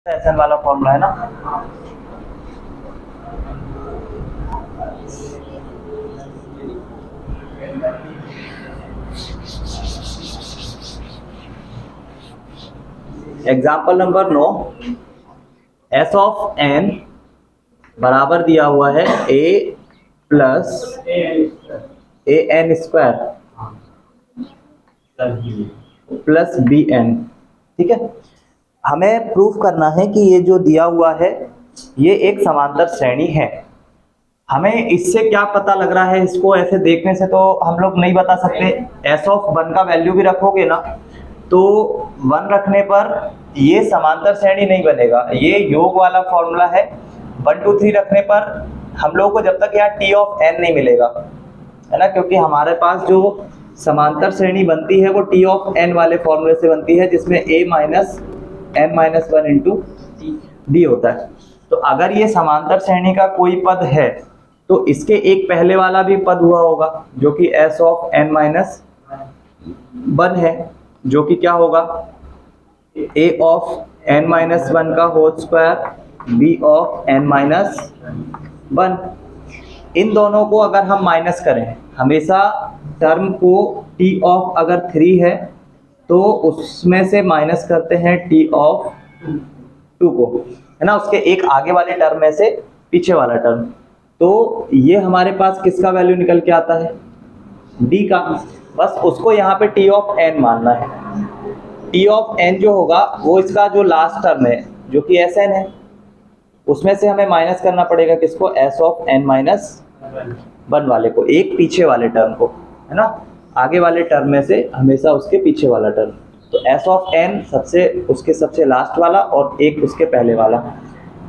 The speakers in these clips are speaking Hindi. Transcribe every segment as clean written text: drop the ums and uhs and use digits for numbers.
एसएन वाला फॉर्मूला है ना। Example number 9, s of n बराबर दिया हुआ है a plus a n square plus b n. ठीक है, हमें प्रूफ करना है कि ये जो दिया हुआ है ये एक समांतर श्रेणी है। हमें इससे क्या पता लग रहा है, इसको ऐसे देखने से तो हम लोग नहीं बता सकते। एस ऑफ 1 का वैल्यू भी रखोगे ना तो 1 रखने पर ये समांतर श्रेणी नहीं बनेगा, ये योग वाला फॉर्मूला है। 1 2 3 रखने पर हम लोग को जब तक यहाँ टी ऑफ एन नहीं मिलेगा, है ना, क्योंकि हमारे पास जो समांतर श्रेणी बनती है वो टी ऑफ एन वाले फॉर्मूले से बनती है, जिसमें a minus n minus 1 into d होता है। तो अगर ये समांतर श्रेणी का कोई पद है तो इसके एक पहले वाला भी पद हुआ होगा जो कि एस ऑफ एन माइनस 1 है, जो कि क्या होगा ए ऑफ एन माइनस 1 का whole square B of N minus 1। इन दोनों को अगर हम माइनस करें, हमेशा टर्म को टी ऑफ अगर 3 है तो उसमें से माइनस करते हैं टी ऑफ 2 को, है ना, उसके एक आगे वाले टर्म में से पीछे वाला टर्म। तो ये हमारे पास किसका वैल्यू निकल के आता है, डी का। बस उसको यहाँ पे टी ऑफ एन मानना है। टी ऑफ एन जो होगा वो इसका जो लास्ट टर्म है जो कि एस एन है, उसमें से हमें माइनस करना पड़ेगा किसको, एस ऑफ एन माइनस 1 वाले को, एक पीछे वाले टर्म को, है ना, आगे वाले टर्म में से हमेशा उसके पीछे वाला टर्म। तो एस ऑफ एन सबसे उसके सबसे लास्ट वाला और एक उसके पहले वाला,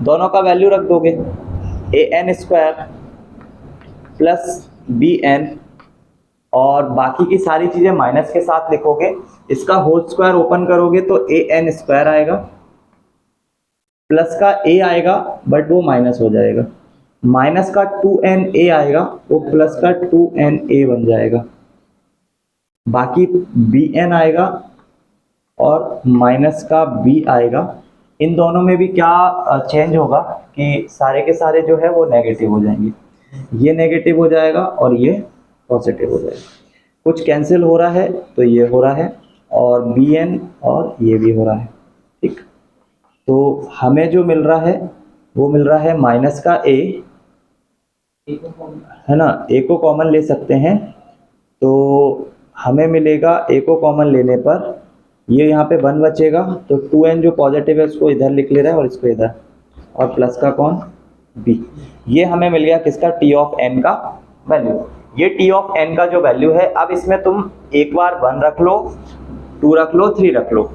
दोनों का वैल्यू रख दोगे, a n square plus b n, और बाकी की सारी चीजें माइनस के साथ लिखोगे। इसका होल स्क्वायर ओपन करोगे तो ए एन स्क्वायर आएगा, प्लस का ए आएगा बट वो माइनस हो जाएगा, माइनस का 2n a आएगा वो प्लस का 2n a बन जाएगा, बाकी bn आएगा और माइनस का b आएगा। इन दोनों में भी क्या चेंज होगा कि सारे के सारे जो है वो नेगेटिव हो जाएंगे, ये नेगेटिव हो जाएगा और ये पॉजिटिव हो जाएगा, कुछ कैंसिल हो रहा है तो ये हो रहा है और bn और ये भी हो रहा है। ठीक, तो हमें जो मिल रहा है वो मिल रहा है माइनस का a, है ना, a को कॉमन ले सकते हैं तो हमें मिलेगा a को कॉमन लेने पर ये यहाँ पे 1 बचेगा, तो 2n जो पॉजिटिव है उसको इधर लिख ले रहा है और इसको इधर, और प्लस का कौन, b। ये हमें मिल गया किसका, t ऑफ n का वैल्यू। ये t ऑफ n का जो वैल्यू है, अब इसमें तुम एक बार 1 रख लो, 2 रख लो, 3 रख लो।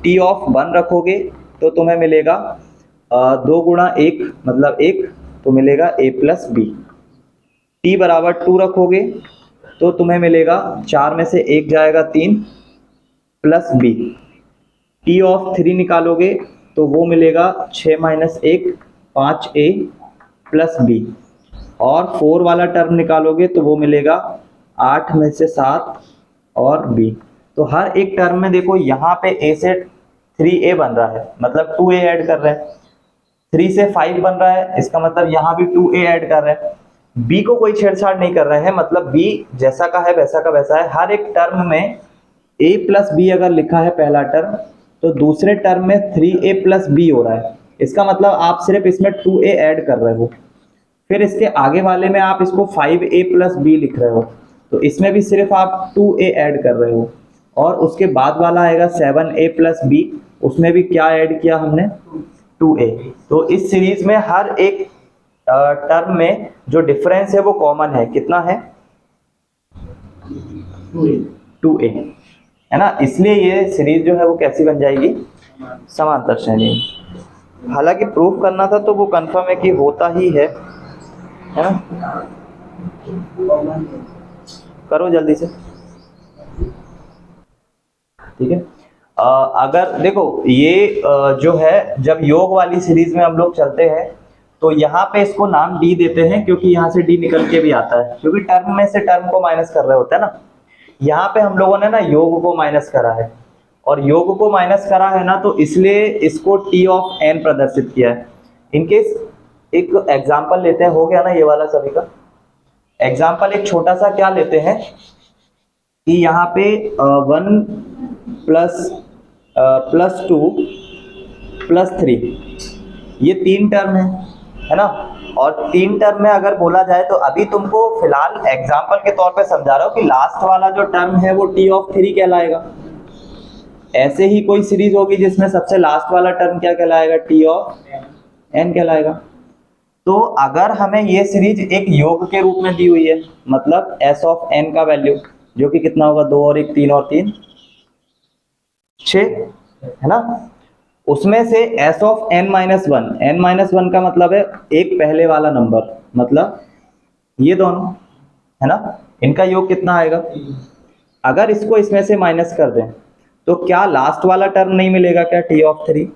t ऑफ 1 रखोगे तो तुम्हें मिलेगा 2 गुणा 1 मतलब 1, तो मिलेगा a प्लस बी। t बराबर 2 रखोगे तो तुम्हें मिलेगा 4 में से 1 जाएगा 3 प्लस b। t ऑफ 3 निकालोगे तो वो मिलेगा 6 माइनस 1 5a प्लस b, और 4 वाला टर्म निकालोगे तो वो मिलेगा 8 में से 7 और b। तो हर एक टर्म में देखो यहाँ पे a से 3a बन रहा है, मतलब 2a ऐड कर रहे हैं, 3 से 5 बन रहा है, इसका मतलब यहाँ भी 2a ऐड कर रहे हैं। b को कोई छेड़छाड़ नहीं कर रहे हैं, मतलब b जैसा का है वैसा का वैसा है। हर एक टर्म में a प्लस बी अगर लिखा है पहला टर्म तो दूसरे टर्म में 3a प्लस बी हो रहा है, इसका मतलब आप सिर्फ इसमें 2a ऐड कर रहे हो। फिर इसके आगे वाले में आप इसको 5a प्लस बी लिख रहे हो, तो इसमें भी सिर्फ आप 2a ऐड कर रहे हो। और उसके बाद वाला आएगा 7a प्लस बी, उसमें भी क्या ऐड किया हमने, 2a। तो इस सीरीज में हर एक टर्म में जो डिफरेंस है वो कॉमन है, कितना है, 2a, है ना, इसलिए ये सीरीज जो है वो कैसी बन जाएगी, समांतर श्रेणी। हालांकि प्रूफ करना था तो वो कंफर्म है कि होता ही है ना, करो जल्दी से। ठीक है, अगर देखो ये जो है जब योग वाली सीरीज में हम लोग चलते हैं तो यहाँ पे इसको नाम डी देते हैं, क्योंकि यहाँ से डी निकल के भी आता है, क्योंकि टर्म में से टर्म को माइनस कर रहे होते हैं ना। यहाँ पे हम लोगों ने ना योग को माइनस करा है, और योग को माइनस करा है ना, तो इसलिए इसको टी ऑफ एन प्रदर्शित किया है। इनकेस एक एग्जाम्पल लेते हैं, हो गया ना ये वाला सभी का एग्जाम्पल। एक छोटा सा क्या लेते हैं कि यहाँ पे 1 प्लस 2 प्लस 3 ये 3 टर्म है ना। और 3 टर्म में अगर बोला जाए तो अभी तुमको फिलहाल एग्जाम्पल के तौर पे समझा रहा हूँ कि लास्ट वाला जो टर्म है वो टी ऑफ 3 कहलाएगा। ऐसे ही कोई सीरीज होगी जिसमें सबसे लास्ट वाला टर्म क्या कहलाएगा, टी ऑफ एन कहलाएगा। तो अगर हमें ये सीरीज एक योग के रूप में दी हुई है, मतलब एस ऑफ एन का वैल्यू जो कि कितना होगा, 2 और 1 3 और 3 6 है ना, उसमें से S of N minus one का मतलब है एक पहले वाला नंबर, मतलब ये दोनों है ना, इनका योग कितना आएगा। अगर इसको इसमें से माइनस कर दें तो क्या लास्ट वाला टर्म नहीं मिलेगा क्या, T of 3।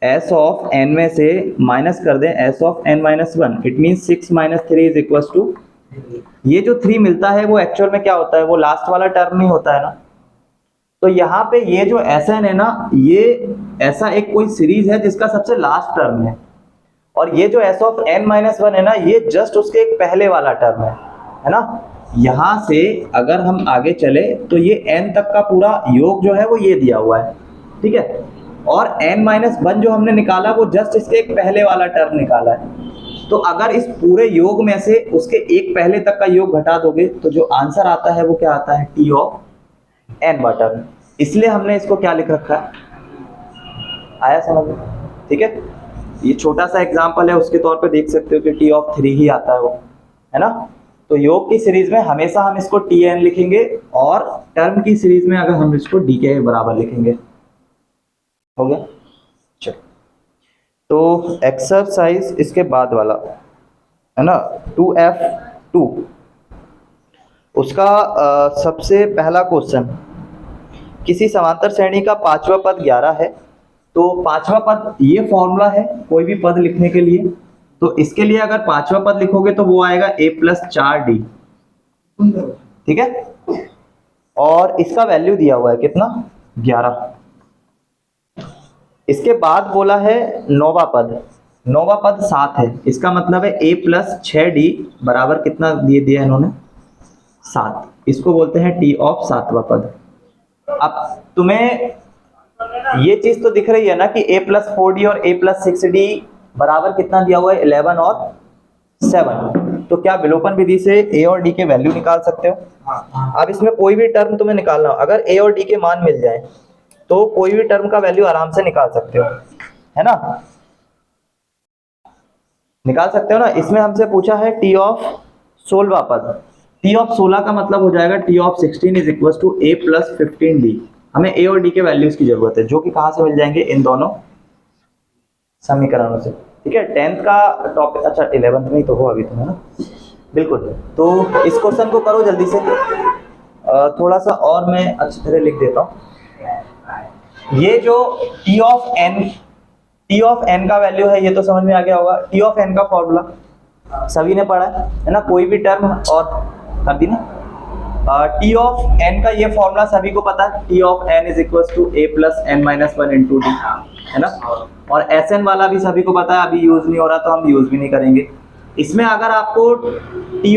S of N में से माइनस कर दें S of N minus 1, it mean 6 minus 3 is equal to, ये जो 3 मिलता है वो एक्चुअल में क्या होता है, वो लास्ट वाला टर्म नहीं होता है ना। तो यहाँ पे ये जो एस एन है ना, ये ऐसा एक कोई सीरीज है जिसका सबसे लास्ट टर्म है, और ये जो एस ऑफ एन माइनस 1 है ना, ये जस्ट उसके एक पहले वाला टर्म है ना। यहाँ से अगर हम आगे चले तो ये n तक का पूरा योग जो है वो ये दिया हुआ है, ठीक है। और n माइनस 1 जो हमने निकाला वो जस्ट इसके एक पहले वाला टर्म निकाला है। तो अगर इस पूरे योग में से उसके एक पहले तक का योग घटा दोगे तो जो आंसर आता है वो क्या आता है, टी ऑफ एन बा टर्म। इसलिए हमने इसको क्या लिख रखा है, आया समझ में, ठीक है। ये छोटा सा एग्जाम्पल है, उसके तौर पे देख सकते हो कि टी ऑफ 3 ही आता है वो, है ना। तो योग की सीरीज में हमेशा हम इसको टी एन लिखेंगे, और टर्म की सीरीज में अगर हम इसको डी के बराबर लिखेंगे। हो गया, चलो। तो एक्सरसाइज इसके बाद वाला है ना 2F2, उसका सबसे पहला क्वेश्चन, किसी समांतर श्रेणी का पांचवा पद 11 है। तो पांचवा पद ये फॉर्मूला है कोई भी पद लिखने के लिए, तो इसके लिए अगर पांचवा पद लिखोगे तो वो आएगा a प्लस 4d, ठीक है। और इसका वैल्यू दिया हुआ है कितना, 11। इसके बाद बोला है नौवा पद 7 है, इसका मतलब है a प्लस 6d बराबर कितना दिया इन्होंने, 7। इसको बोलते हैं टी ऑफ 7वां पद। अब तुम्हें ये चीज तो दिख रही है ना कि a प्लस 4d और a प्लस 6d बराबर कितना दिया हुआ है, 11 और 7। तो क्या विलोपन विधि से a और d के वैल्यू निकाल सकते हो। अब इसमें कोई भी टर्म तुम्हें निकालना हो, अगर a और d के मान मिल जाए तो कोई भी टर्म का वैल्यू आराम से निकाल सकते हो, है ना, निकाल सकते हो ना। इसमें हमसे पूछा है टी ऑफ 16वां पद, टी ऑफ 16 का मतलब हो जाएगा T of 16 is equal to a plus 15d। हमें a और d के वैल्यूज की जरूरत है, जो कि कहां से मिल जाएंगे, इन दोनों समीकरणों से, ठीक है। 10th का टॉपिक, अच्छा 11th में ही तो हो अभी, तो है ना, बिल्कुल। तो इस क्वेश्चन को करो जल्दी से, थोड़ा सा और मैं अच्छी तरह लिख देता हूँ। ये जो टी ऑफ एन का वैल्यू है, ये तो समझ में आ गया होगा। टी ऑफ एन का फॉर्मूला सभी ने पढ़ा है ना, कोई भी टर्म और कर दी ना। टी ऑफ एन का ये फॉर्मूला सभी को पता है, T of N is equal to a plus N minus 1 into D, है ना। और एस एन वाला भी सभी को पता है, अभी यूज नहीं हो रहा तो हम यूज भी नहीं करेंगे। इसमें अगर आपको टी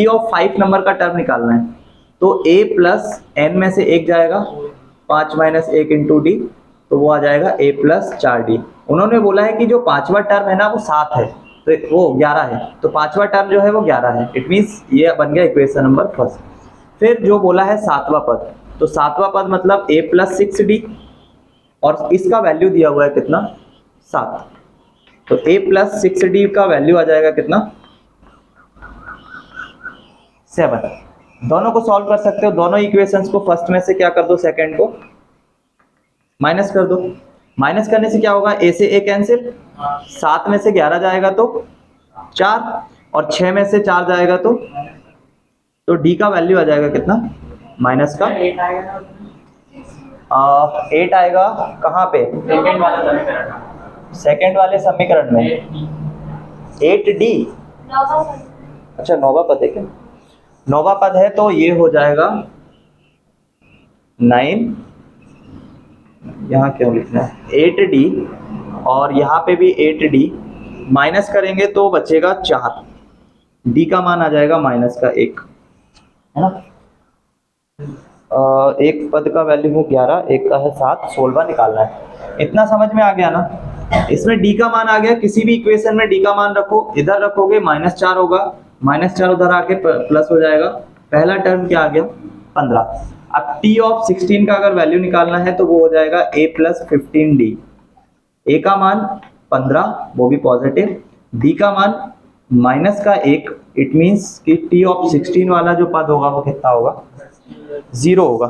ऑफ 5 नंबर का टर्म निकालना है तो a प्लस एन में से एक जाएगा, 5 माइनस 1 इंटू डी, तो वो आ जाएगा a प्लस 4d। उन्होंने बोला है कि जो पांचवा टर्म है ना वो 7 है, तो वो 11 है, तो पांचवा टर्म जो है वो 11 है। इट मीन्स ये बन गया इक्वेशन नंबर फर्स्ट। फिर जो बोला है 7वां पद, तो 7वां पद मतलब a प्लस 6d, और इसका वैल्यू दिया हुआ है कितना, 7। तो a प्लस 6d का वैल्यू आ जाएगा कितना, 7। दोनों को सॉल्व कर सकते हो, दोनों इक्वेशंस को फर्स्ट में से क्या कर दो, सेकंड को माइनस कर दो। माइनस करने से क्या होगा, a से a कैंसिल, 7 में से 11 जाएगा तो 4, और 6 में से 4 जाएगा तो d का वैल्यू आ जाएगा कितना, माइनस का 8 आएगा। कहाँ पे, सेकेंड वाले समीकरण में 8d, अच्छा 9वां पद है क्या, 9वां पद है, तो ये हो जाएगा 9, यहाँ क्यों लिखना है, 8D, और यहाँ पे भी 8D, माइनस करेंगे तो बचेगा 4, D का मान आ जाएगा -1, है ना। एक पद का वैल्यू है 11, एक का है 7, 16 निकालना है। इतना समझ में आ गया ना। इसमें D का मान आ गया, किसी भी इक्वेशन में D का मान रखो, इधर रखोगे -4 होगा, -4 उधर आके प्लस हो जाएगा। पहला टर्म क्या आ गया, 15। अब T ऑफ 16 का अगर वैल्यू निकालना है तो वो हो जाएगा A + 15D। A का मान 15, वो भी पॉजिटिव, D का मान -1, इट मीन्स कि T ऑफ 16 वाला जो पद होगा वो कितना होगा, 0 होगा।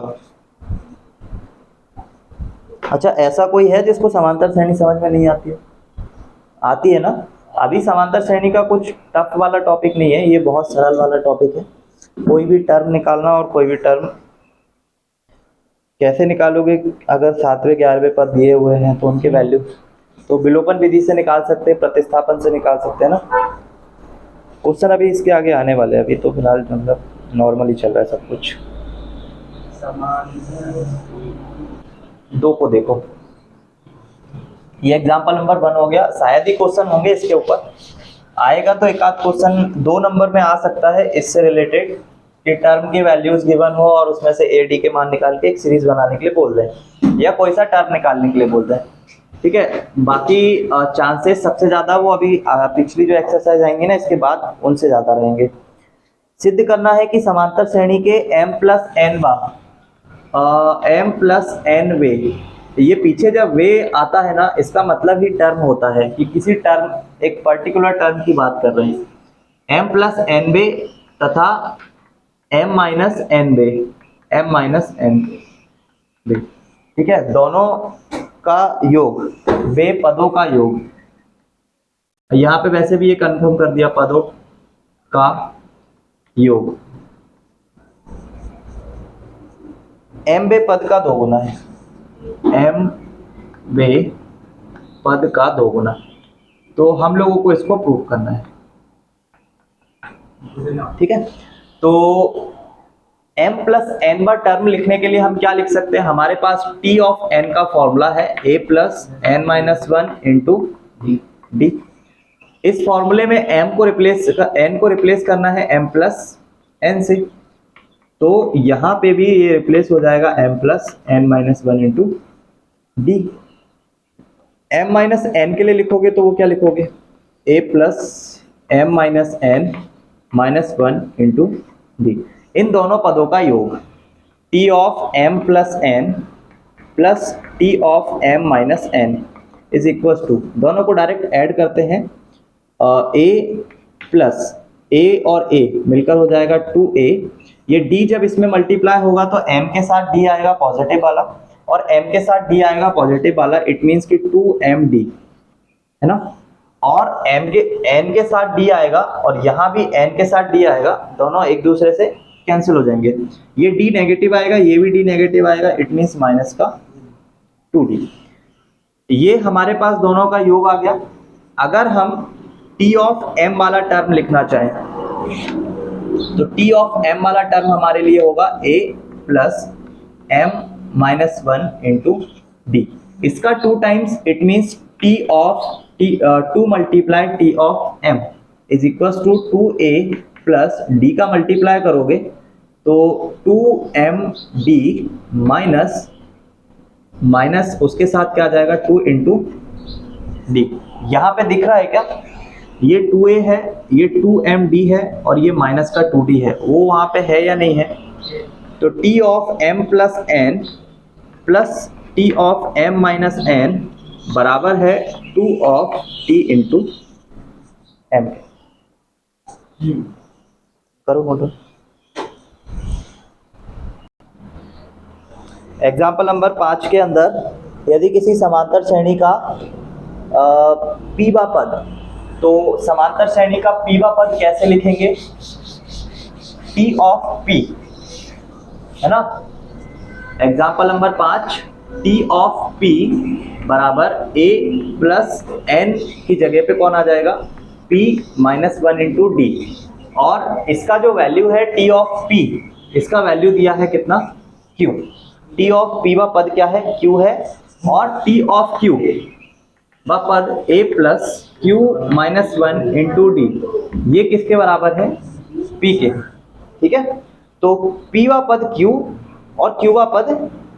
अच्छा, ऐसा कोई है जिसको समांतर श्रेणी समझ में नहीं आती है? आती है ना। अभी समांतर श्रेणी का कुछ टफ वाला टॉपिक नहीं है, ये बहुत सरल वाला टॉपिक है। कोई भी टर्म निकालना, और कोई भी टर्म कैसे निकालोगे, अगर 7वें 11वें पद दिए हुए हैं तो उनके वैल्यू तो विलोपन विधि से निकाल सकते हैं, प्रतिस्थापन से निकाल सकते हैं ना। क्वेश्चन अभी इसके आगे आने वाले हैं, अभी तो फिलहाल मतलब नॉर्मली चल रहा है सब कुछ। दो को देखो, ये एग्जांपल नंबर 1 हो गया। शायद ही क्वेश्चन होंगे इसके ऊपर, आएगा तो एक आध क्वेश्चन 2 नंबर में आ सकता है इससे रिलेटेड, कि टर्म की वैल्यूज गिवन हो और उसमें से ए डी के मान निकाल के एक सीरीज बनाने के लिए बोल दें, या कोई सा टर्म निकालने के लिए बोल दें, ठीक है। बाकी चांसेस सबसे ज्यादा वो अभी पिछली जो एक्सरसाइज आएंगे ना इसके बाद उनसे ज्यादा रहेंगे। सिद्ध करना है कि समांतर श्रेणी के m + n वे, ये पीछे जब वे आता है ना, इसका मतलब ही टर्म होता है कि किसी टर्म, एक पर्टिकुलर टर्म की बात कर रहे हैं। m + n वे तथा m - n वे, ठीक है, दोनों का योग, वे पदों का योग। यहाँ पे वैसे भी ये कंफर्म कर दिया, पदों का योग। m वे पद का दोगुना है, m वे पद का दोगुना, तो हम लोगों को इसको प्रूव करना है, ठीक है। तो m + n बार टर्म लिखने के लिए हम क्या लिख सकते हैं, हमारे पास T ऑफ n का फॉर्मूला है A + n - 1 × D। इस फॉर्मूले में n को रिप्लेस करना है m + n से, तो यहाँ पे भी ये रिप्लेस हो जाएगा m + n - 1 × D। m - n के लिए लिखोगे तो वो क्या लिखोगे, A + m - n - 1 × D। इन दोनों पदों का योग T of m + n plus T of m - n is equal to, दोनों को डायरेक्ट ऐड करते हैं, A प्लस A और A मिलकर हो जाएगा 2A। ये D जब इसमें मल्टीप्लाई होगा तो m के साथ D आएगा पॉजिटिव वाला, और m के साथ D आएगा पॉजिटिव वाला, इट मीन्स कि 2mD, है ना। और n के साथ D आएगा, और यहाँ भी n के साथ D आएगा, दोनों एक दूसरे से कैंसिल हो जाएंगे। ये D नेगेटिव आएगा, ये भी D नेगेटिव आएगा, इट मीन्स माइनस का 2D। ये हमारे पास दोनों का योग आ गया। अगर हम T ऑफ m वाला टर्म लिखना चाहें तो T ऑफ m वाला टर्म हमारे लिए होगा A + m - 1 × D। इसका 2 times, it means T of 2 × T of m is equal to 2A plus D का मल्टीप्लाई करोगे तो 2mD माइनस उसके साथ क्या आ जाएगा 2 × D। यहाँ पे दिख रहा है क्या, ये 2A है, ये 2mD है, और ये माइनस का 2D है, वो वहाँ पे है या नहीं है। तो T of m + n plus T of m - n बराबर है 2 ऑफ T × m। करो नोट। एग्जाम्पल नंबर 5 के अंदर, यदि किसी समांतर श्रेणी का पीवा पद, तो समांतर श्रेणी का पीवा पद कैसे लिखेंगे, T ऑफ P, है ना। Example number 5, T of P बराबर A + n की जगह पे कौन आ जाएगा, P - 1 × D, और इसका जो वैल्यू है T ऑफ P, इसका वैल्यू दिया है कितना, Q। टी ऑफ पी व पद क्या है, क्यू है, और टी ऑफ क्यू व पद a plus Q minus one into d, ये किसके बराबर है, पी के। ठीक है, तो पी व पद क्यू और क्यू व पद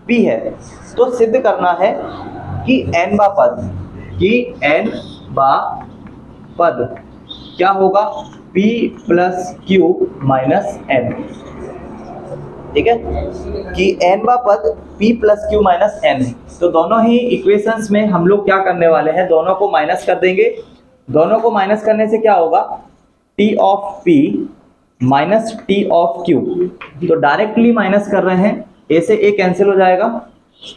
पी है, तो सिद्ध करना है कि एन व पद, कि एन व पद क्या होगा, P plus Q minus N. ठीक है, कि n वा पद P plus Q minus N है। तो दोनों ही इक्वेशंस में हम लोग क्या करने वाले हैं, दोनों को माइनस कर देंगे। दोनों को माइनस करने से क्या होगा, T of P minus T of Q। तो डायरेक्टली माइनस कर रहे हैं, A से A कैंसिल हो जाएगा,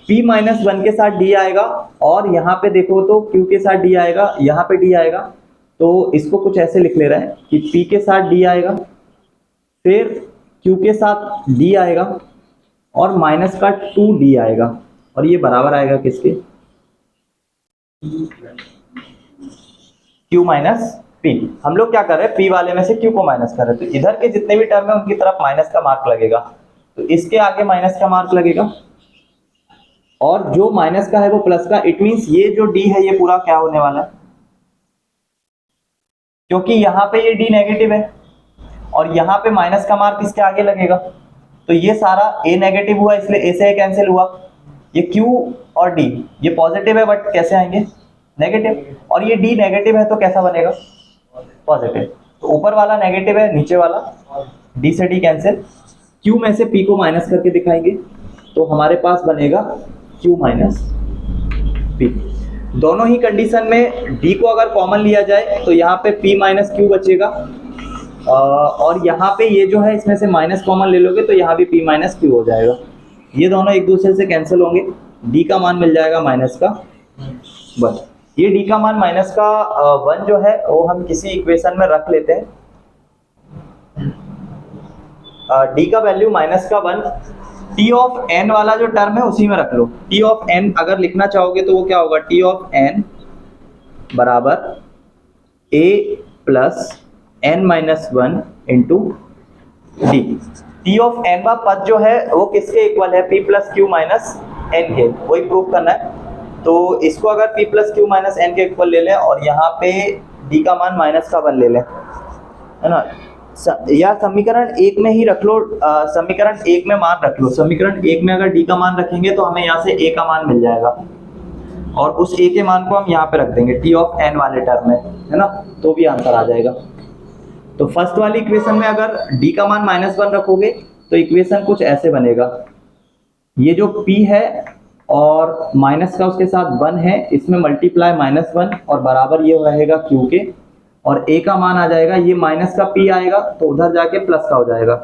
P माइनस वन के साथ D आएगा, और यहाँ पे देखो तो Q के साथ D आएगा, यहाँ पे D आएगा। तो इसको कुछ ऐसे लिख ले रहे हैं कि P के साथ D आएगा, फिर Q के साथ D आएगा, और माइनस का 2D आएगा, और ये बराबर आएगा किसके, Q माइनस P। हम लोग क्या कर रहे हैं, P वाले में से Q को माइनस कर रहे हैं, तो इधर के जितने भी टर्म है उनकी तरफ माइनस का मार्क लगेगा, तो इसके आगे माइनस का मार्क लगेगा, और जो माइनस का है वो प्लस का। इट मींस ये जो D है ये पूरा क्या होने वाला है, क्योंकि यहाँ पे ये D नेगेटिव है और यहाँ पे माइनस का मार्क इसके आगे लगेगा, तो ये सारा A नेगेटिव हुआ इसलिए A से A कैंसिल हुआ। ये Q और D ये पॉजिटिव है बट कैसे आएंगे, नेगेटिव, और ये D नेगेटिव है तो कैसा बनेगा, पॉजिटिव। तो ऊपर वाला नेगेटिव है, नीचे वाला D से D कैंसिल, Q में से P को माइनस करके दिखाएंगे, तो हमारे पास बनेगा Q माइनस P। दोनों ही कंडीशन में D को अगर कॉमन लिया जाए तो यहाँ पे P माइनस क्यू बचेगा, और यहाँ पे ये जो है इसमें से माइनस कॉमन ले लोगे तो यहाँ भी P माइनस क्यू हो जाएगा। ये दोनों एक दूसरे से कैंसिल होंगे, D का मान मिल जाएगा माइनस का 1। ये D का मान माइनस का 1 जो है वो हम किसी इक्वेशन में रख लेते हैं। D का वैल्यू माइनस का 1, T ऑफ n वाला जो टर्म है उसी में रख लो। T ऑफ n अगर लिखना चाहोगे तो वो क्या होगा, T ऑफ n बराबर a plus n minus one into D. T of n वा पद जो है वो किसके इक्वल है, P plus Q minus N के, वही प्रूव करना है। तो इसको अगर P plus Q minus N के इक्वल ले लें और यहाँ पे D का मान माइनस का 1 ले लें, है ना, या समीकरण 1 में ही रख लो, समीकरण 1 में मान रख लो। समीकरण 1 में अगर D का मान रखेंगे तो हमें यहाँ से A का मान मिल जाएगा, और उस A के मान को हम यहाँ पे रख देंगे T ऑफ n वाले टर्म में, है ना, तो भी आंसर आ जाएगा। तो फर्स्ट वाली इक्वेशन में अगर D का मान -1 रखोगे तो इक्वेशन कुछ ऐसे बनेगा, ये जो P है और माइनस का उसके साथ 1 है, इसमें मल्टीप्लाई -1 और बराबर ये रहेगा Q के, और A का मान आ जाएगा, ये माइनस का P आएगा तो उधर जाके प्लस का हो जाएगा,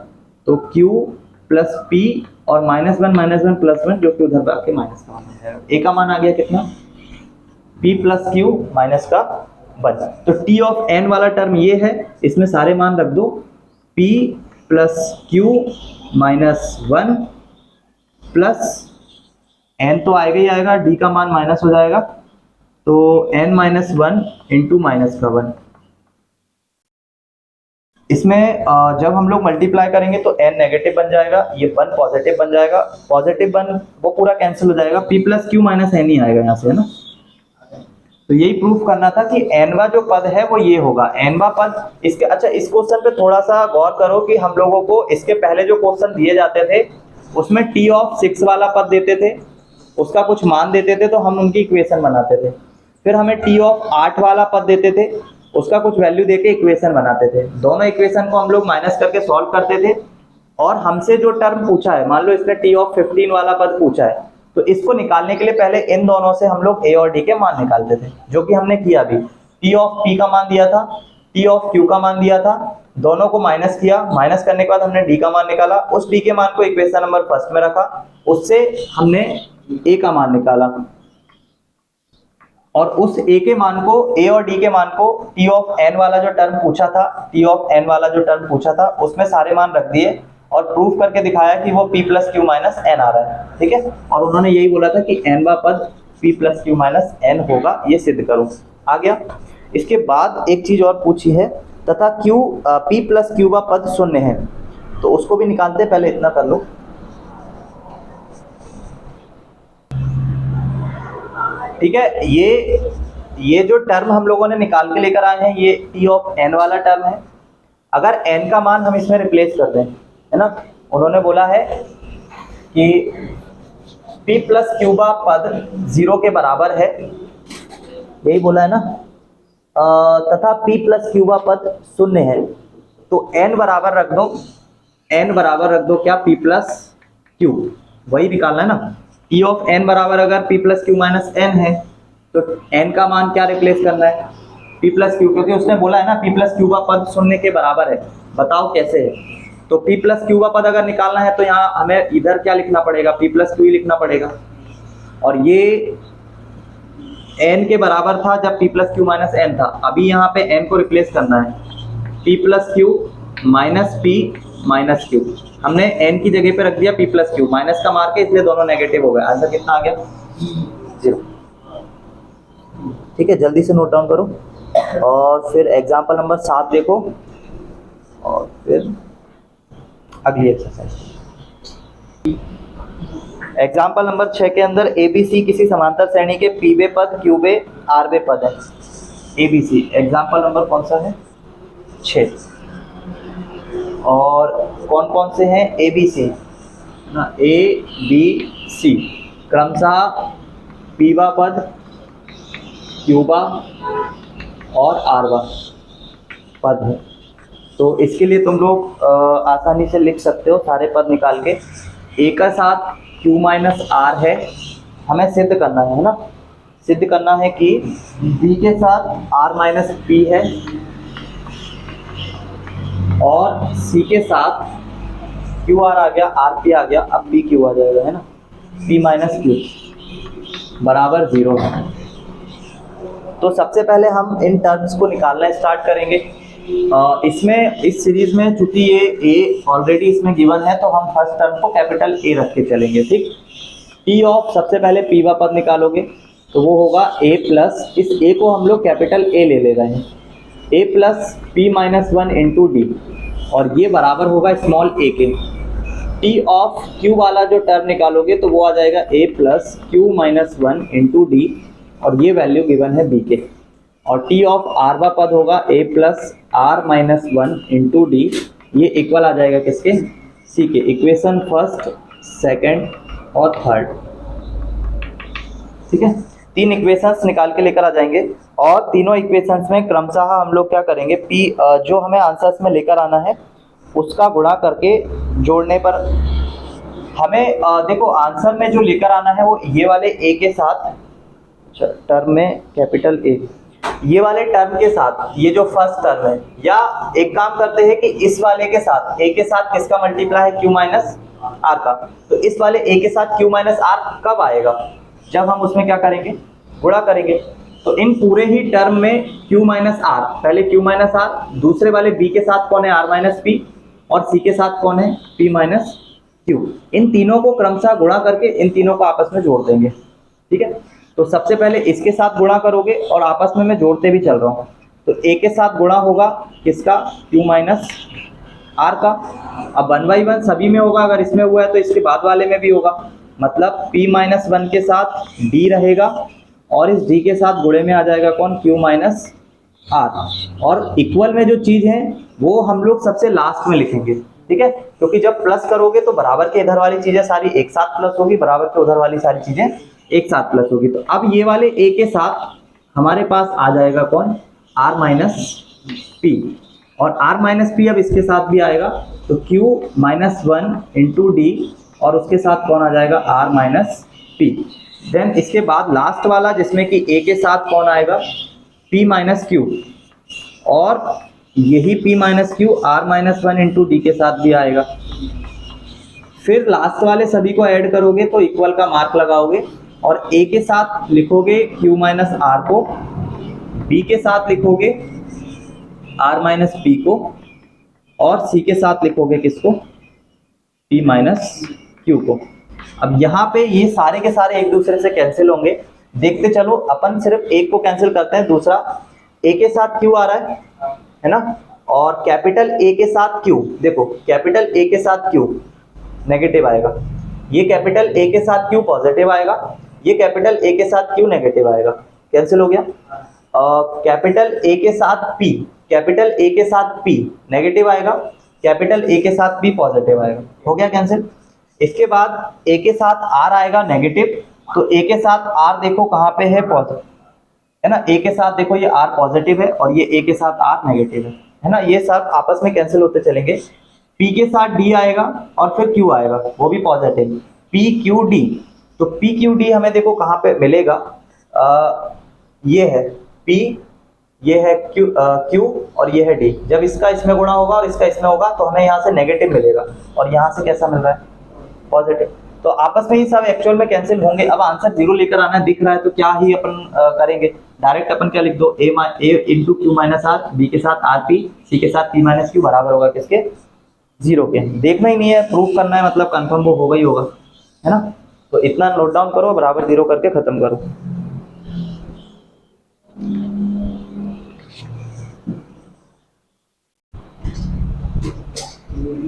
तो Q प्लस P और -1 प्लस 1 जो कि उधर जाके माइनस का मान आ जाएगा। A का मान आ गया कितना, P प्लस Q माइनस का 1। तो T ऑफ n वाला टर्म ये है, इसमें सारे मान रख दो, P plus Q minus 1 plus n तो आएगा ही आएगा, D का मान माइनस हो जाएगा, तो n माइनस 1 इंटू माइनस का 1। इसमें जब हम लोग मल्टीप्लाई करेंगे तो n नेगेटिव बन जाएगा, ये 1 पॉजिटिव बन जाएगा, पॉजिटिव 1 वो पूरा कैंसिल हो जाएगा, P plus Q minus n ही आएगा यहाँ से, है ना। तो यही प्रूफ करना था कि nवा जो पद है वो ये होगा, nवा पद इसके। अच्छा, इस क्वेश्चन पे थोड़ा सा गौर करो कि हम लोगों को इसके पहले जो क्वेश्चन दिए जाते थे उसमें T ऑफ 6 वाला पद देते थे, उसका कुछ मान देते थे तो हम उनकी इक्वेशन बनाते थे, फिर हमें T ऑफ 8 वाला पद देते थे, उसका कुछ वैल्यू देके इक्वेशन बनाते थे। दोनों इक्वेशन को हम लोग माइनस करके सॉल्व करते थे, और हमसे जो टर्म पूछा है, मान लो इसने T ऑफ 15 वाला पद पूछा है, तो इसको निकालने के लिए पहले इन दोनों से हम लोग A और D के मान निकालते थे, जो कि हमने किया भी। T ऑफ P का मान दिया था, T ऑफ Q का मान दिया था, दोनों को माइनस किया, माइनस करने के बाद हमने D का मान निकाला, उस D के मान को इक्वेशन नंबर फर्स्ट में रखा, उससे हमने A का मान निकाला, और उस A के मान को, A और D के मान को T ऑफ n वाला जो टर्म पूछा था, T ऑफ n वाला जो टर्म पूछा था उसमें सारे मान रख दिए और प्रूफ करके दिखाया कि वो P plus Q minus n आ रहा है, ठीक है। और उन्होंने यही बोला था कि n वा पद P plus Q minus N होगा, ये सिद्ध करो। आ गया। इसके बाद एक चीज और पूछी है, तथा P प्लस क्यू वा पद शून्य है, तो उसको भी निकालते हैं। पहले इतना कर लो, ठीक है। ये जो टर्म हम लोगों ने निकाल के लेकर आए हैं ये टी ऑफ एन वाला टर्म है। अगर एन का मान हम इसमें रिप्लेस कर दें, है ना, उन्होंने बोला है कि p प्लस क्यूबा पद 0 के बराबर है, यही बोला है ना, तथा p प्लस क्यूबा पद 0 है। तो n बराबर रख दो, n बराबर रख दो क्या, p प्लस क्यू, वही निकालना है ना। p ऑफ n बराबर अगर p plus Q minus n है तो n का मान क्या रिप्लेस करना है, p प्लस क्यू, क्योंकि उसने बोला है ना p प्लस क्यू का पद 0 के बराबर है। बताओ कैसे है। तो p प्लस क्यू का पद अगर निकालना है तो यहाँ हमें इधर क्या लिखना पड़ेगा, p प्लस क्यू ही लिखना पड़ेगा। और ये n के बराबर था जब p plus Q minus n था। अभी यहाँ पे n को रिप्लेस करना है, p plus Q minus p minus Q. हमने n की जगह पे रख दिया p प्लस क्यू, माइनस का मार्क है इसलिए दोनों नेगेटिव हो गए। आंसर कितना आ गया, 0। ठीक है, जल्दी से नोट डाउन करो। और फिर एग्जाम्पल नंबर 7 देखो, और फिर अगली एक्सरसाइज। एग्जाम्पल नंबर 6 के अंदर ABC किसी समांतर श्रेणी के पीवे पद, क्यूबे, आरवे पद है। ABC एग्जाम्पल नंबर कौन सा है, 6। और कौन कौन से हैं, ABC ना, ABC क्रमशः पीवा पद, क्यूबा और आरवा पद है। तो इसके लिए तुम लोग आसानी से लिख सकते हो सारे पद निकाल के। ए का साथ क्यू माइनस आर है, हमें सिद्ध करना है ना, सिद्ध करना है कि बी के साथ आर माइनस पी है और सी के साथ क्यू आर आ गया, आर पी आ गया, अब पी क्यू आ जाएगा, है ना, पी माइनस क्यू बराबर 0 है। तो सबसे पहले हम इन टर्म्स को निकालना स्टार्ट करेंगे। इसमें इस सीरीज में चूंकि ये ए ऑलरेडी इसमें गिवन है तो हम फर्स्ट टर्म को कैपिटल ए रख के चलेंगे। ठीक, टी ऑफ सबसे पहले पी वा पद निकालोगे तो वो होगा ए प्लस, इस ए को हम लोग कैपिटल ए ले रहे हैं, a plus p minus 1 into d, और ये बराबर होगा स्मॉल ए के। टी ऑफ क्यू वाला जो टर्म निकालोगे तो वो आ जाएगा a plus Q minus 1 into d, और ये वैल्यू गिवन है बी के। और टी ऑफ आर वा पद होगा a plus r minus 1 into d, ये इक्वल आ जाएगा किसके, सी के। इक्वेशन फर्स्ट, सेकंड और थर्ड। ठीक है, 3 इक्वेशंस निकाल के लेकर आ जाएंगे और तीनों इक्वेशंस में क्रमशः हम लोग क्या करेंगे, पी जो हमें आंसर्स में लेकर आना है उसका गुणा करके जोड़ने पर हमें देखो आंसर में जो लेकर आना है वो ये वाले ए के साथ, टर्म में कैपिटल ए, ये वाले टर्म के साथ, ये जो फर्स्ट टर्म है, या एक काम करते हैं कि इस वाले के साथ, ए के साथ किसका मल्टीप्लाई है, क्यू माइनस आर का। तो इस वाले ए के साथ क्यू माइनस आर कब आएगा, जब हम उसमें क्या करेंगे, गुणा करेंगे। तो इन पूरे ही टर्म में क्यू माइनस आर, पहले क्यू माइनस आर, दूसरे वाले बी के साथ कौन है, आर माइनस पी, और सी के साथ कौन है, पी माइनस क्यू। इन तीनों को क्रमशः गुणा करके इन तीनों को आपस में जोड़ देंगे। ठीक है, तो सबसे पहले इसके साथ गुणा करोगे और आपस में मैं जोड़ते भी चल रहा हूँ। तो ए के साथ गुणा होगा किसका, क्यू माइनस आर का। अब 1 by 1 सभी में होगा, अगर इसमें हुआ है तो इसके बाद वाले में भी होगा, मतलब p माइनस 1 के साथ d रहेगा और इस d के साथ गुणे में आ जाएगा कौन, q माइनस आर। और इक्वल में जो चीज है वो हम लोग सबसे लास्ट में लिखेंगे। ठीक है, क्योंकि जब प्लस करोगे तो बराबर के इधर वाली चीजें सारी एक साथ प्लस होगी, बराबर के उधर वाली सारी चीजें एक साथ प्लस होगी। तो अब ये वाले a के साथ हमारे पास आ जाएगा कौन, r माइनस पी, और r माइनस पी अब इसके साथ भी आएगा तो q माइनस 1 इंटू डी, और उसके साथ कौन आ जाएगा, r माइनस पी। देन इसके बाद लास्ट वाला जिसमें कि a के साथ कौन आएगा, p माइनस क्यू, और यही p minus Q r minus 1 into D के साथ भी आएगा। फिर लास्ट वाले सभी को ऐड करोगे तो इक्वल का मार्क लगाओगे और a के साथ लिखोगे q माइनस आर को, b के साथ लिखोगे r माइनस पी को, और c के साथ लिखोगे किसको, p माइनस क्यू को। अब यहाँ पे ये सारे के सारे एक दूसरे से कैंसिल होंगे, देखते चलो। अपन सिर्फ एक को कैंसिल करते हैं, दूसरा a के साथ q आ रहा है ना, और कैपिटल A के साथ Q, देखो कैपिटल A के साथ Q नेगेटिव आएगा, ये कैपिटल A के साथ Q पॉजिटिव आएगा, ये कैपिटल ए के साथ क्यू नेगेटिव आएगा, कैंसिल हो गया। कैपिटल ए के साथ पी, कैपिटल ए के साथ पी नेगेटिव आएगा, कैपिटल ए के साथ पी पॉजिटिव आएगा, हो गया कैंसिल। इसके बाद ए के साथ आर आएगा नेगेटिव, तो ए के साथ आर देखो कहाँ पे है, पॉजिटिव है ना, ए के साथ देखो ये आर पॉजिटिव है और ये ए के साथ आर नेगेटिव है ना, ये सब आपस में कैंसिल होते चलेंगे। पी के साथ डी आएगा और फिर क्यू आएगा, वो भी पॉजिटिव, पी क्यू डी। तो पी क्यू डी हमें देखो कहाँ पे मिलेगा, ये है पी, ये है क्यू और ये है डी। जब इसका इसमें गुणा होगा और इसका इसमें होगा तो हमें यहाँ से नेगेटिव मिलेगा और यहाँ से कैसा मिल रहा है, पॉजिटिव। तो आपस में ही सब एक्चुअल में कैंसिल होंगे। अब आंसर जीरो लेकर आना दिख रहा है तो क्या ही अपन करेंगे, डायरेक्ट अपन क्या लिख दो, a into q minus r, b के साथ आर पी, सी के साथ पी माइनस क्यू बराबर होगा किसके, जीरो के। देखना ही नहीं है, प्रूफ करना है, मतलब कंफर्म वो होगा ही होगा, है ना। तो इतना नोट डाउन करो, बराबर जीरो करके खत्म करो।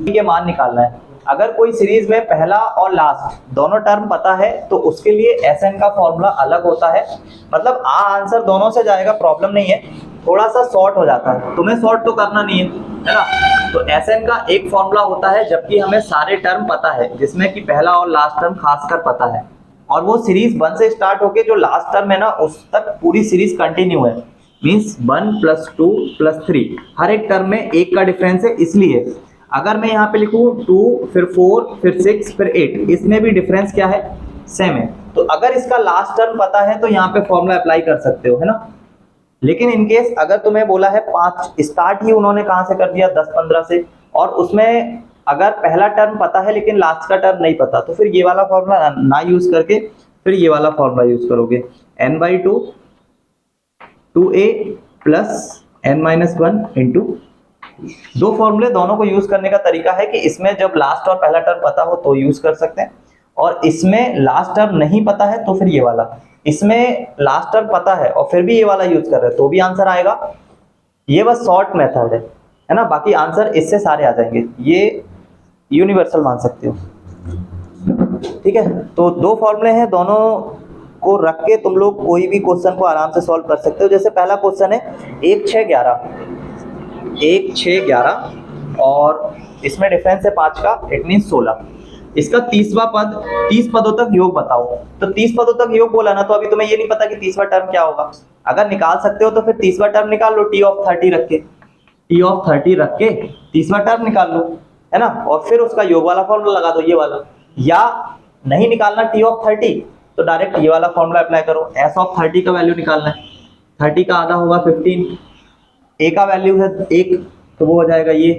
के मान निकालना है। अगर कोई सीरीज में पहला और लास्ट दोनों टर्म पता है तो उसके लिए एसएन का फॉर्मूला अलग होता है, मतलब आंसर दोनों से जाएगा, प्रॉब्लम नहीं है, थोड़ा सा शॉर्ट हो जाता है, तुम्हें शॉर्ट तो करना नहीं है ना। तो एसएन का एक फॉर्मूला होता है जबकि हमें सारे टर्म पता है, जिसमें कि पहला और लास्ट टर्म खासकर पता है, और वो सीरीज 1 से स्टार्ट होके जो लास्ट टर्म है ना उस तक पूरी सीरीज कंटिन्यू है, मीन्स 1 + 2 + 3, हर एक टर्म में एक का डिफरेंस है। इसलिए अगर मैं यहाँ पे लिखूँ 2 फिर 4 फिर 6 फिर 8, इसमें भी डिफरेंस क्या है, सेम है। तो अगर इसका लास्ट टर्म पता है तो यहाँ पे फॉर्मूला अप्लाई कर सकते हो, है ना। लेकिन इनकेस अगर तुम्हें बोला है 5, स्टार्ट ही उन्होंने कहाँ से कर दिया, 10-15 से, और उसमें अगर पहला टर्म पता है लेकिन लास्ट का टर्म नहीं पता, तो फिर ये वाला फॉर्मूला ना यूज करके फिर ये वाला फॉर्मूला यूज करोगे, n/2 2a + n-1 इंटू। दो फॉर्मूले, दोनों को यूज करने का तरीका है कि इसमें जब लास्ट और पहला टर्म पता हो तो यूज कर सकते हैं, और इसमें लास्ट टर्म नहीं पता है तो फिर ये वाला, इसमें लास्ट टर्म पता है और फिर भी ये वाला यूज कर रहे हैं तो भी आंसर आएगा। ये बस शॉर्ट मेथड है ना, बाकी आंसर इससे सारे आ जाएंगे, ये यूनिवर्सल मान सकते हो, ठीक है। तो दो फॉर्मूले हैं, दोनों को रख के तुम लोग कोई भी क्वेश्चन को आराम से सॉल्व कर सकते हो। जैसे पहला क्वेश्चन है 1 6 11 और इसमें डिफरेंस है 5 का, इट मीन 16। इसका 30वां पद, 30 पदों तक योग बताओ। तो 30 पदों तक योग बोला ना, तो अभी तुम्हें ये नहीं पता कि 30वां टर्म क्या होगा। अगर निकाल सकते हो तो फिर 30वां टर्म निकाल लो, t(30) रख के, t(30) रख के 30वां टर्म निकाल लो, है ना, और फिर उसका योग वाला फॉर्मूला लगा दो, ये वाला। या नहीं निकालना t(30) तो डायरेक्ट ये वाला फॉर्मूला अप्लाई करो, s(30) का वैल्यू निकालना है, 30 का आधा होगा 15, a का वैल्यू है 1 तो वो हो जाएगा ये,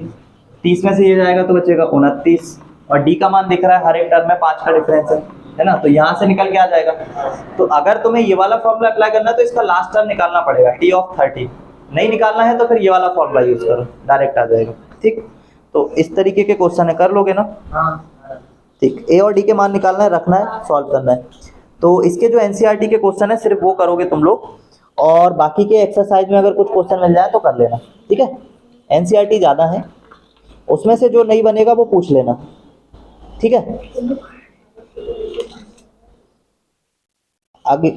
30 में से ये जाएगा तो बचेगा 29, और d का मान दिख रहा है हर एक टर्म में 5 का डिफरेंस है ना, तो यहाँ से निकल के आ जाएगा। तो अगर तुम्हें ये वाला फॉर्मूला अप्लाई करना है तो इसका लास्ट टर्म निकालना पड़ेगा, t(30), नहीं निकालना है तो फिर ये वाला फॉर्मूला यूज करो, डायरेक्ट आ जाएगा, ठीक। तो इस तरीके के क्वेश्चन है, कर लोगे ना, ठीक। a और d के मान निकालना है, रखना है, सॉल्व करना है। तो इसके जो एनसीईआरटी के क्वेश्चन है सिर्फ वो करोगे तुम लोग, और बाकी के एक्सरसाइज में अगर कुछ क्वेश्चन मिल जाए तो कर लेना, ठीक है। एनसीईआरटी ज़्यादा है, उसमें से जो नहीं बनेगा वो पूछ लेना, ठीक है।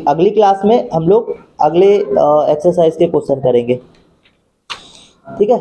अगली क्लास में हम लोग अगले एक्सरसाइज के क्वेश्चन करेंगे, ठीक है।